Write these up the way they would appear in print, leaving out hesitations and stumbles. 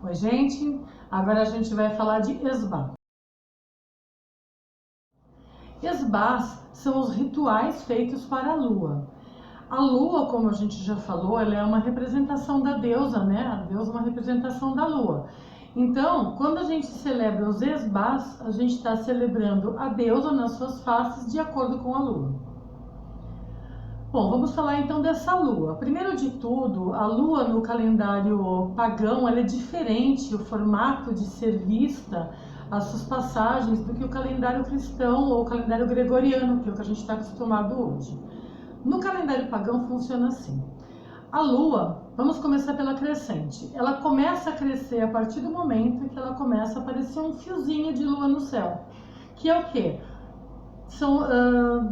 Oi, gente! Agora a gente vai falar de esbá. Esbás são os rituais feitos para a lua. A lua, como a gente já falou, ela é uma representação da deusa, né? A deusa é uma representação da lua. Então, quando a gente celebra os esbás, a gente está celebrando a deusa nas suas faces de acordo com a lua. Bom, vamos falar então dessa lua. Primeiro de tudo, a lua no calendário pagão, ela é diferente, o formato de ser vista, as suas passagens, do que o calendário cristão ou o calendário gregoriano, que é o que a gente está acostumado hoje. No calendário pagão funciona assim. A lua, vamos começar pela crescente. Ela começa a crescer a partir do momento que ela começa a aparecer um fiozinho de lua no céu. Que é o quê? São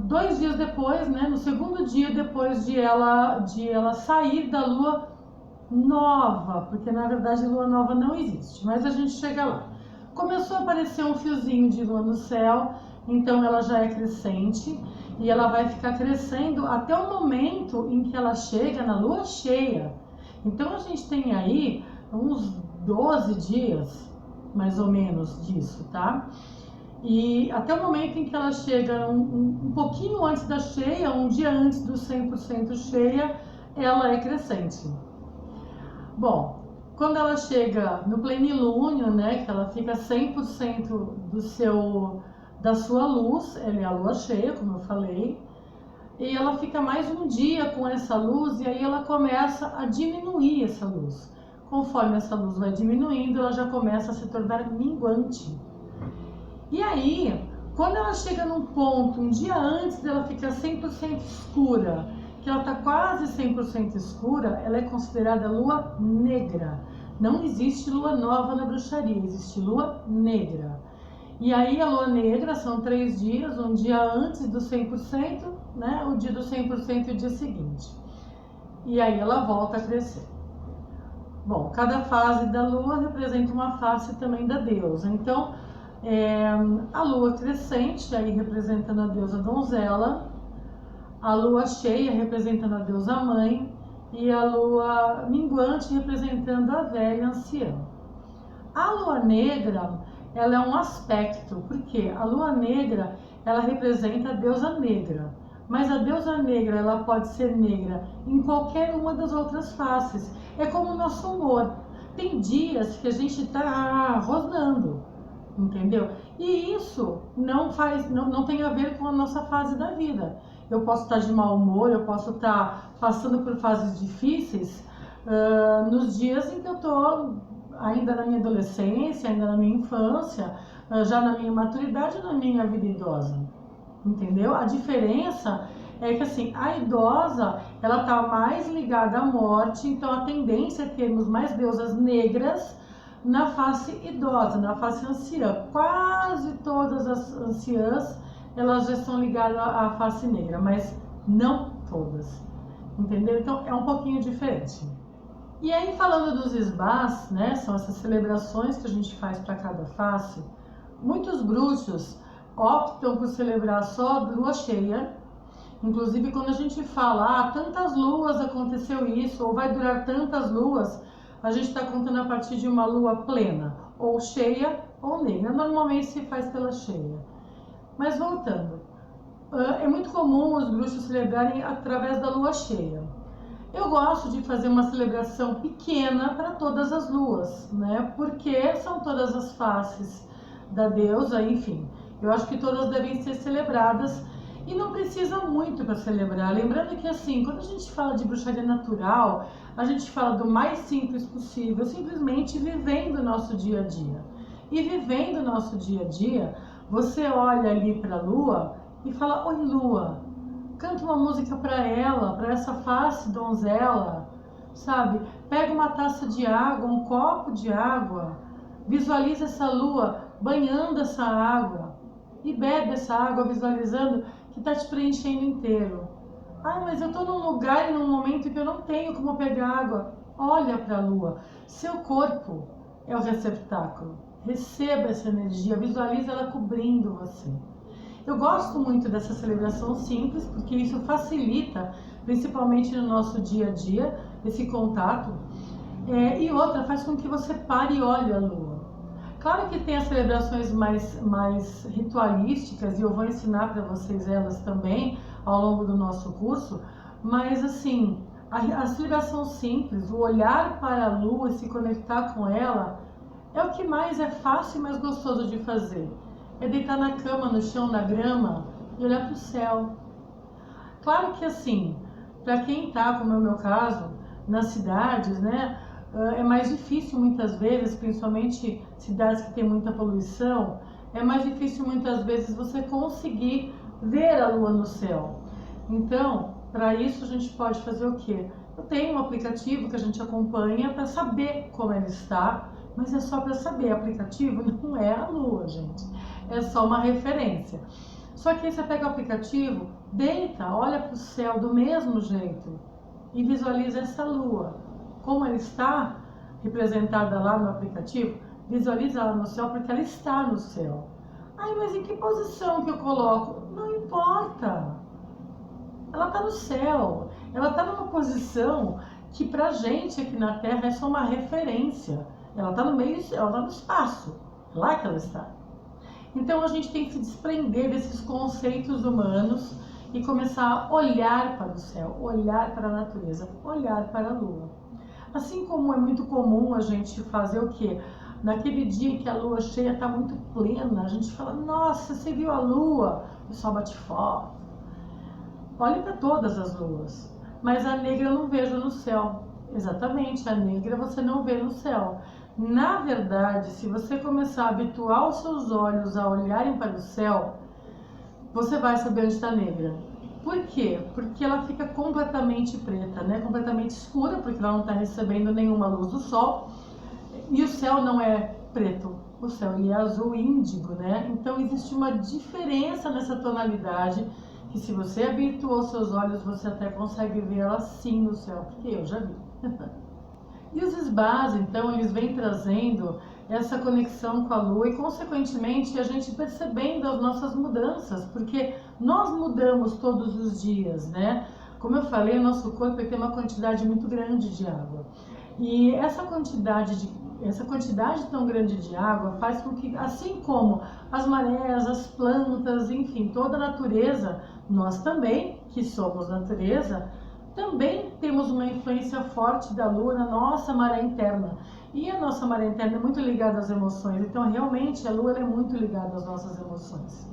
2 dias depois, né, no segundo dia depois de ela sair da lua nova, porque na verdade lua nova não existe, mas a gente chega lá. Começou a aparecer um fiozinho de lua no céu, então ela já é crescente e ela vai ficar crescendo até o momento em que ela chega na lua cheia. Então a gente tem aí uns 12 dias, mais ou menos, disso, tá? E até o momento em que ela chega um pouquinho antes da cheia, um dia antes do 100% cheia, ela é crescente. Bom, quando ela chega no plenilúnio, né, que ela fica 100% da sua luz, ela é a lua cheia, como eu falei, e ela fica mais um dia com essa luz e aí ela começa a diminuir essa luz. Conforme essa luz vai diminuindo, ela já começa a se tornar minguante. E aí, quando ela chega num ponto, um dia antes dela ficar 100% escura, que ela está quase 100% escura, ela é considerada lua negra. Não existe lua nova na bruxaria, existe lua negra. E aí a lua negra são 3 dias, um dia antes do 100%, né, o dia do 100% e o dia seguinte. E aí ela volta a crescer. Bom, cada fase da lua representa uma face também da deusa. Então, a lua crescente, aí representando a deusa donzela, a lua cheia representando a deusa mãe e a lua minguante representando a velha anciã. A lua negra, ela é um aspecto, porque a lua negra, ela representa a deusa negra, mas a deusa negra, ela pode ser negra em qualquer uma das outras faces. É como o nosso humor. Tem dias que a gente está rosnando, entendeu? E isso não tem a ver com a nossa fase da vida. Eu posso estar de mau humor, eu posso estar passando por fases difíceis nos dias em que eu estou ainda na minha adolescência, ainda na minha infância, já na minha maturidade, na minha vida idosa, entendeu? A diferença é que assim, a idosa, ela está mais ligada à morte, então a tendência é termos mais deusas negras na face idosa, na face anciã. Quase todas as anciãs, elas já estão ligadas à face negra, mas não todas, entendeu? Então é um pouquinho diferente. E aí, falando dos esbás, né, são essas celebrações que a gente faz para cada face, muitos bruxos optam por celebrar só lua cheia. Inclusive, quando a gente fala, tantas luas aconteceu isso, ou vai durar tantas luas, a gente está contando a partir de uma lua plena, ou cheia ou negra. Normalmente se faz pela cheia. Mas voltando, é muito comum os bruxos celebrarem através da lua cheia. Eu gosto de fazer uma celebração pequena para todas as luas, né? Porque são todas as faces da deusa, enfim. Eu acho que todas devem ser celebradas e não precisa muito para celebrar. Lembrando que assim, quando a gente fala de bruxaria natural, a gente fala do mais simples possível, simplesmente vivendo o nosso dia a dia. E vivendo o nosso dia a dia, você olha ali para a lua e fala: oi, lua, canta uma música para ela, para essa face donzela, sabe? Pega uma taça de água, um copo de água, visualiza essa lua banhando essa água e bebe essa água visualizando que está te preenchendo inteiro. Mas eu estou num lugar e num momento que eu não tenho como pegar água. Olha para a lua. Seu corpo é o receptáculo. Receba essa energia, visualiza ela cobrindo você. Eu gosto muito dessa celebração simples, porque isso facilita, principalmente no nosso dia a dia, esse contato. E outra, faz com que você pare e olhe a lua. Claro que tem as celebrações mais ritualísticas, e eu vou ensinar para vocês elas também ao longo do nosso curso, mas assim, a celebração simples, o olhar para a lua e se conectar com ela, é o que mais é fácil e mais gostoso de fazer. É deitar na cama, no chão, na grama e olhar para o céu. Claro que assim, para quem está, como é o meu caso, nas cidades, né, é mais difícil muitas vezes, principalmente cidades que tem muita poluição, é mais difícil muitas vezes você conseguir ver a lua no céu. Então, para isso a gente pode fazer o quê? Eu tenho um aplicativo que a gente acompanha para saber como ela está, mas é só para saber. O aplicativo não é a lua, gente. É só uma referência. Só que aí você pega o aplicativo, deita, olha para o céu do mesmo jeito e visualiza essa lua. Como ela está representada lá no aplicativo, visualiza ela no céu porque ela está no céu. Ai, mas em que posição que eu coloco? Não importa. Ela está no céu. Ela está numa posição que pra gente aqui na Terra é só uma referência. Ela está no meio, ela está no espaço. É lá que ela está. Então a gente tem que se desprender desses conceitos humanos e começar a olhar para o céu, olhar para a natureza, olhar para a lua. Assim como é muito comum a gente fazer o quê? Naquele dia que a lua cheia está muito plena, a gente fala, nossa, você viu a lua? O pessoal bate foto. Olhe para todas as luas, mas a negra eu não vejo no céu. Exatamente, a negra você não vê no céu. Na verdade, se você começar a habituar os seus olhos a olharem para o céu, você vai saber onde está a negra. Por quê? Porque ela fica completamente preta, né? Completamente escura, porque ela não está recebendo nenhuma luz do sol. E o céu não é preto, o céu ele é azul índigo, né? Então existe uma diferença nessa tonalidade que se você habituou os seus olhos, você até consegue ver ela sim no céu, porque eu já vi. E os sbás, então, eles vêm trazendo essa conexão com a lua e, consequentemente, a gente percebendo as nossas mudanças, porque nós mudamos todos os dias, né? Como eu falei, o nosso corpo tem uma quantidade muito grande de água. E essa quantidade tão grande de água faz com que, assim como as marés, as plantas, enfim, toda a natureza, nós também, que somos natureza, também temos uma influência forte da lua na nossa maré interna. E a nossa maré interna é muito ligada às emoções, então realmente a lua é muito ligada às nossas emoções.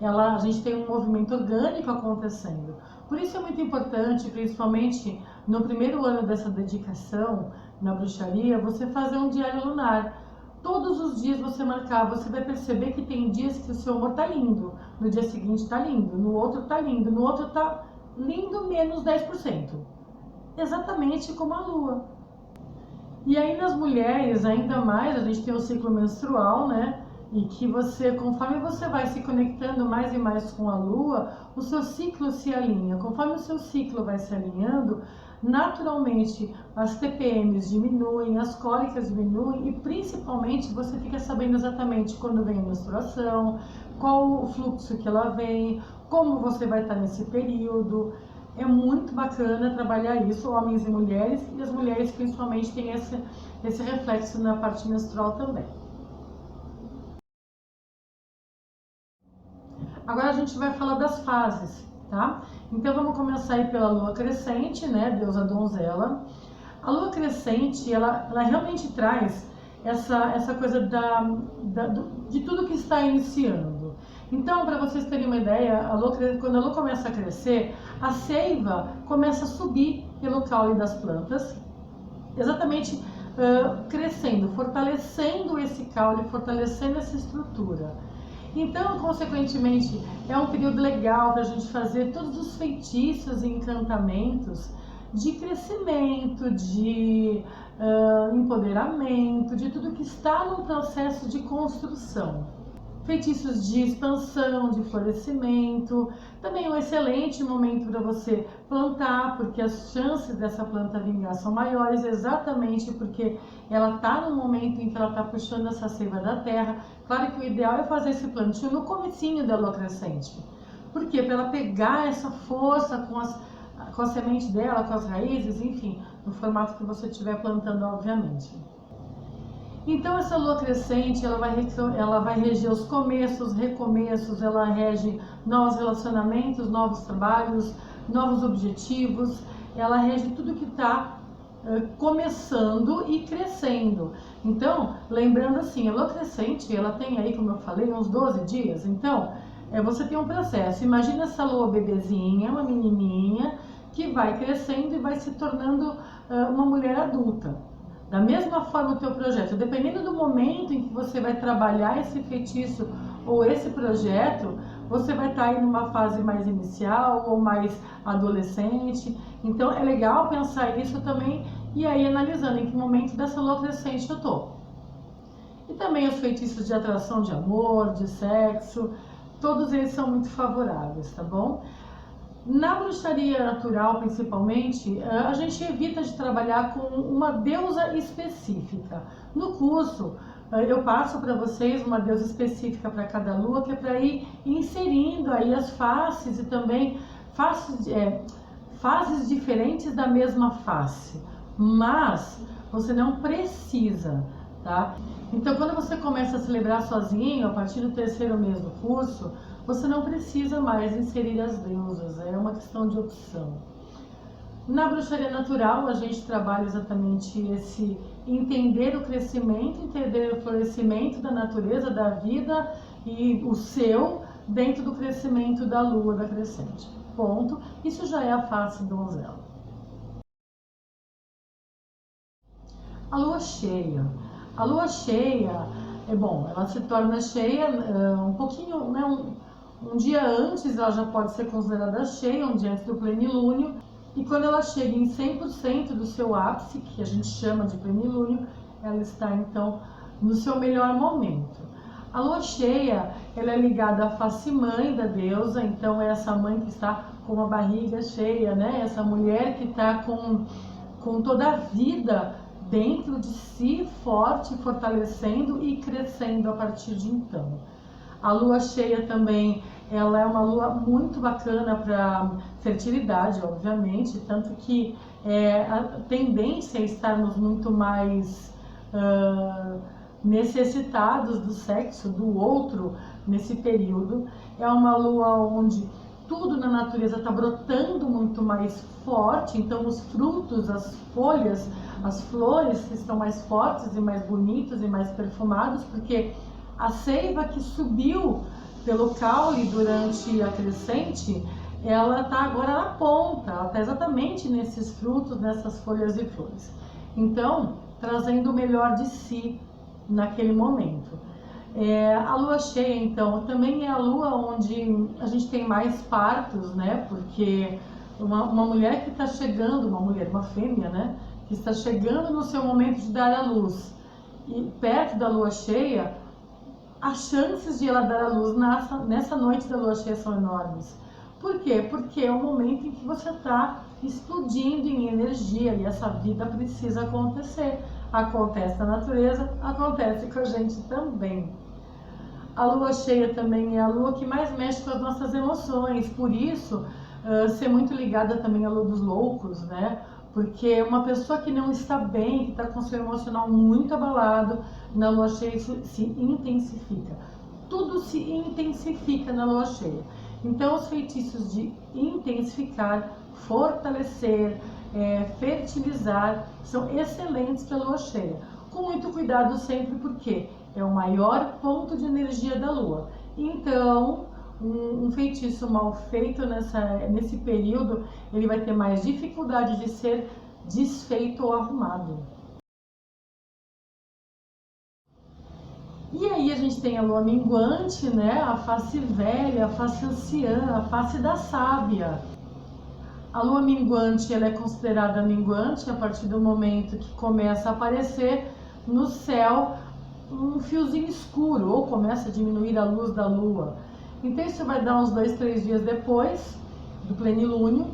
A gente tem um movimento orgânico acontecendo. Por isso é muito importante, principalmente no primeiro ano dessa dedicação na bruxaria, você fazer um diário lunar. Todos os dias você marcar, você vai perceber que tem dias que o seu humor tá lindo, no dia seguinte tá lindo, no outro tá lindo, no outro tá lindo menos 10%. Exatamente como a lua. E aí nas mulheres, ainda mais, a gente tem o ciclo menstrual, né? E que você, conforme você vai se conectando mais e mais com a lua, o seu ciclo se alinha. Conforme o seu ciclo vai se alinhando, naturalmente as TPMs diminuem, as cólicas diminuem e principalmente você fica sabendo exatamente quando vem a menstruação, qual o fluxo que ela vem, como você vai estar nesse período. É muito bacana trabalhar isso, homens e as mulheres principalmente têm esse reflexo na parte menstrual também. Agora a gente vai falar das fases, tá? Então vamos começar aí pela lua crescente, né, deusa donzela. A lua crescente, ela realmente traz essa coisa de tudo que está iniciando. Então, para vocês terem uma ideia, quando a lua começa a crescer, a seiva começa a subir pelo caule das plantas, exatamente crescendo, fortalecendo esse caule, fortalecendo essa estrutura. Então, consequentemente, é um período legal para a gente fazer todos os feitiços e encantamentos de crescimento, de empoderamento, de tudo que está no processo de construção. Feitiços de expansão, de florescimento. Também é um excelente momento para você plantar, porque as chances dessa planta vingar são maiores, exatamente porque ela está no momento em que ela está puxando essa seiva da terra. Claro que o ideal é fazer esse plantio no comecinho da lua crescente. Por quê? Para ela pegar essa força com a semente dela, com as raízes, enfim, no formato que você estiver plantando, obviamente. Então essa lua crescente, ela vai reger os começos, recomeços, ela rege novos relacionamentos, novos trabalhos, novos objetivos, ela rege tudo que está começando e crescendo. Então, lembrando assim, a lua crescente, ela tem aí, como eu falei, uns 12 dias. Então, você tem um processo. Imagina essa lua bebezinha, uma menininha, que vai crescendo e vai se tornando uma mulher adulta. Da mesma forma o teu projeto, dependendo do momento em que você vai trabalhar esse feitiço ou esse projeto, você vai estar aí numa fase mais inicial ou mais adolescente. Então é legal pensar isso também e aí analisando em que momento dessa lua crescente eu tô. E também os feitiços de atração de amor, de sexo, todos eles são muito favoráveis, tá bom? Na bruxaria natural, principalmente, a gente evita de trabalhar com uma deusa específica. No curso, eu passo para vocês uma deusa específica para cada lua, que é para ir inserindo aí as faces e também fases diferentes da mesma face. Mas você não precisa, tá? Então, quando você começa a celebrar sozinho, a partir do 3º mês do curso, você não precisa mais inserir as deusas, é uma questão de opção. Na bruxaria natural, a gente trabalha exatamente esse entender o crescimento, entender o florescimento da natureza, da vida e o seu dentro do crescimento da lua, da crescente. Ponto. Isso já é a face donzela. A lua cheia. A lua cheia, ela se torna cheia um pouquinho, né, um dia antes, ela já pode ser considerada cheia, um dia antes do plenilúnio, e quando ela chega em 100% do seu ápice, que a gente chama de plenilúnio, ela está então no seu melhor momento. A lua cheia, ela é ligada à face mãe da deusa, então é essa mãe que está com a barriga cheia, né? Essa mulher que está com toda a vida dentro de si, forte, fortalecendo e crescendo a partir de então. A lua cheia também, ela é uma lua muito bacana para fertilidade, obviamente, tanto que a tendência é estarmos muito mais necessitados do sexo do outro nesse período. É uma lua onde tudo na natureza está brotando muito mais forte, então os frutos, as folhas, as flores estão mais fortes e mais bonitos e mais perfumados, porque a seiva que subiu pelo caule durante a crescente, ela está agora na ponta, ela está exatamente nesses frutos, nessas folhas e flores. Então, trazendo o melhor de si naquele momento. A lua cheia, então, também é a lua onde a gente tem mais partos, né? Porque uma mulher que está chegando, uma fêmea, né? Que está chegando no seu momento de dar à luz, e perto da lua cheia, as chances de ela dar à luz nessa noite da lua cheia são enormes. Por quê? Porque é o momento em que você está explodindo em energia e essa vida precisa acontecer. Acontece na natureza, acontece com a gente também. A lua cheia também é a lua que mais mexe com as nossas emoções, por isso ser muito ligada também à lua dos loucos, né? Porque uma pessoa que não está bem, que está com seu emocional muito abalado, na lua cheia isso se intensifica. Tudo se intensifica na lua cheia. Então os feitiços de intensificar, fortalecer, fertilizar são excelentes para a lua cheia. Com muito cuidado sempre, porque é o maior ponto de energia da lua. Então, um feitiço mal feito nesse período, ele vai ter mais dificuldade de ser desfeito ou arrumado. E aí a gente tem a lua minguante, né? A face velha, a face anciã, a face da sábia. A lua minguante, ela é considerada minguante a partir do momento que começa a aparecer no céu um fiozinho escuro, ou começa a diminuir a luz da lua. Então isso vai dar uns 2, 3 dias depois do plenilúnio,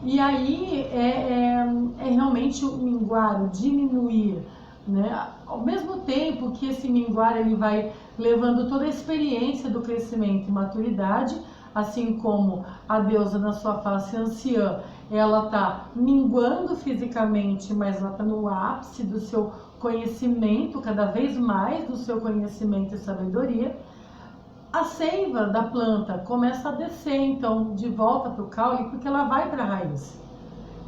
e aí é realmente o minguar, o diminuir, né? Ao mesmo tempo que esse minguar ele vai levando toda a experiência do crescimento e maturidade, assim como a deusa na sua face anciã, ela está minguando fisicamente, mas ela está no ápice do seu conhecimento, cada vez mais do seu conhecimento e sabedoria. A seiva da planta começa a descer, então, de volta para o caule, porque ela vai para a raiz.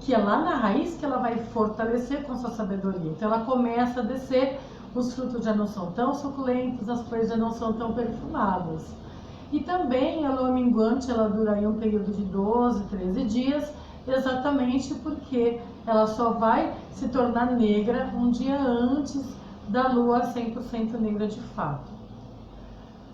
Que é lá na raiz que ela vai fortalecer com sua sabedoria. Então ela começa a descer, os frutos já não são tão suculentos, as flores já não são tão perfumadas. E também a lua minguante, ela dura aí um período de 12, 13 dias, exatamente porque ela só vai se tornar negra um dia antes da lua 100% negra de fato.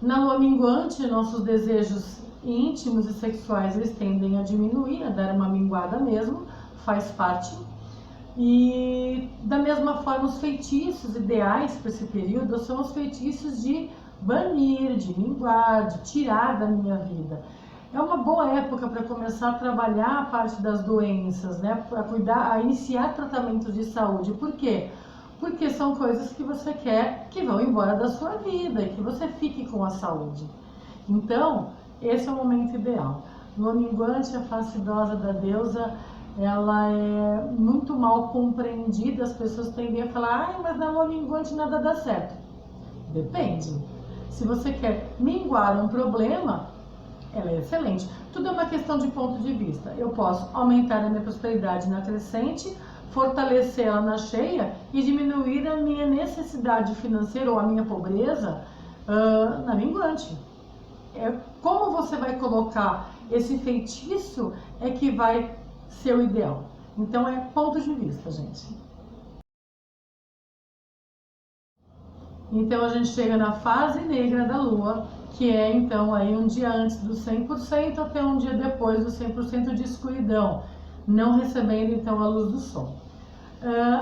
Na lua minguante, nossos desejos íntimos e sexuais eles tendem a diminuir, a dar uma minguada mesmo, faz parte. E da mesma forma, os feitiços ideais para esse período são os feitiços de banir, de minguar, de tirar da minha vida. É uma boa época para começar a trabalhar a parte das doenças, né? Para cuidar, a iniciar tratamentos de saúde. Por quê? Porque são coisas que você quer que vão embora da sua vida e que você fique com a saúde. Então, esse é o momento ideal. Lua minguante, a face idosa da deusa, ela é muito mal compreendida. As pessoas tendem a falar, mas na lua minguante nada dá certo. Depende. Se você quer minguar um problema, ela é excelente. Tudo é uma questão de ponto de vista. Eu posso aumentar a minha prosperidade na crescente, fortalecer ela na cheia e diminuir a minha necessidade financeira ou a minha pobreza na minguante. Como você vai colocar esse feitiço é que vai ser o ideal. Então é ponto de vista, gente. Então a gente chega na fase negra da lua, que é então aí um dia antes do 100% até um dia depois do 100% de escuridão, não recebendo então a luz do sol.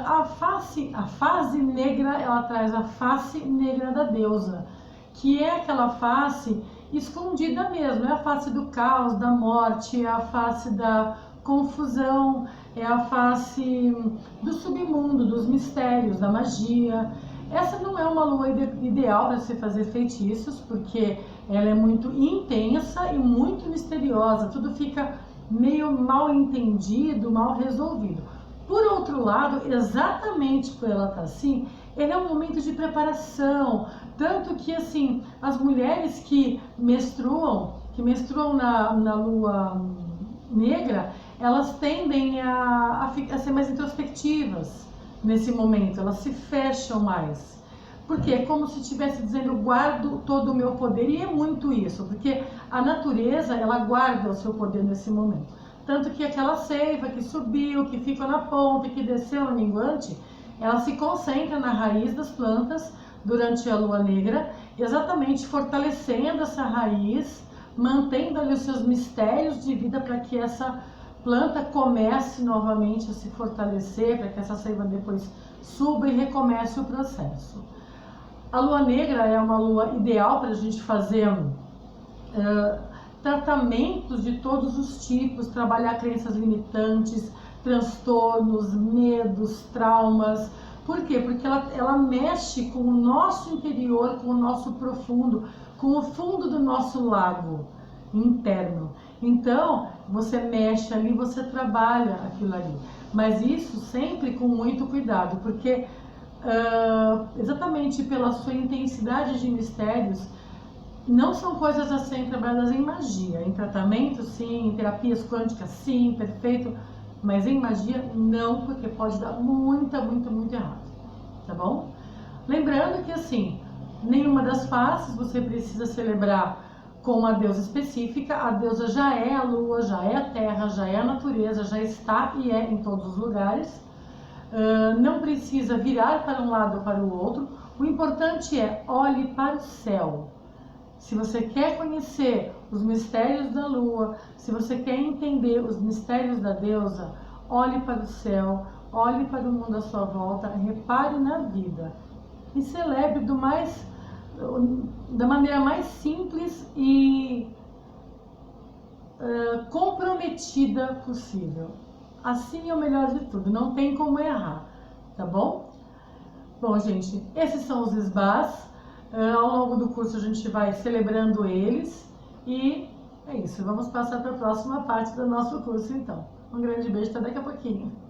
A fase negra, ela traz a face negra da deusa, que é aquela face escondida mesmo, é a face do caos, da morte, é a face da confusão, é a face do submundo, dos mistérios, da magia. Essa não é uma lua ideal para se fazer feitiços, porque ela é muito intensa e muito misteriosa, tudo fica meio mal entendido, mal resolvido. Por outro lado, exatamente por ela estar assim, ele é um momento de preparação, tanto que assim, as mulheres que menstruam na lua negra, elas tendem a ser mais introspectivas nesse momento, elas se fecham mais. Porque é como se estivesse dizendo, guardo todo o meu poder, e é muito isso, porque a natureza, ela guarda o seu poder nesse momento. Tanto que aquela seiva que subiu, que ficou na ponta, que desceu no minguante, ela se concentra na raiz das plantas durante a lua negra, exatamente fortalecendo essa raiz, mantendo ali os seus mistérios de vida para que essa planta comece novamente a se fortalecer, para que essa seiva depois suba e recomece o processo. A lua negra é uma lua ideal para a gente fazer tratamentos de todos os tipos, trabalhar crenças limitantes, transtornos, medos, traumas. Por quê? Porque ela mexe com o nosso interior, com o nosso profundo, com o fundo do nosso lago interno. Então, você mexe ali, você trabalha aquilo ali. Mas isso sempre com muito cuidado, porque exatamente pela sua intensidade de mistérios, não são coisas a serem trabalhadas em magia. Em tratamento, sim, em terapias quânticas, sim, perfeito. Mas em magia, não, porque pode dar muito errado. Tá bom? Lembrando que, assim, nenhuma das faces você precisa celebrar com uma deusa específica. A deusa já é a lua, já é a terra, já é a natureza, já está e é em todos os lugares. Não precisa virar para um lado ou para o outro. O importante é olhe para o céu. Se você quer conhecer os mistérios da lua, se você quer entender os mistérios da deusa, olhe para o céu, olhe para o mundo à sua volta, repare na vida e celebre da maneira mais simples e comprometida possível. Assim é o melhor de tudo, não tem como errar, tá bom? Bom, gente, esses são os esbás. Ao longo do curso a gente vai celebrando eles e é isso. Vamos passar para a próxima parte do nosso curso então. Um grande beijo, até daqui a pouquinho.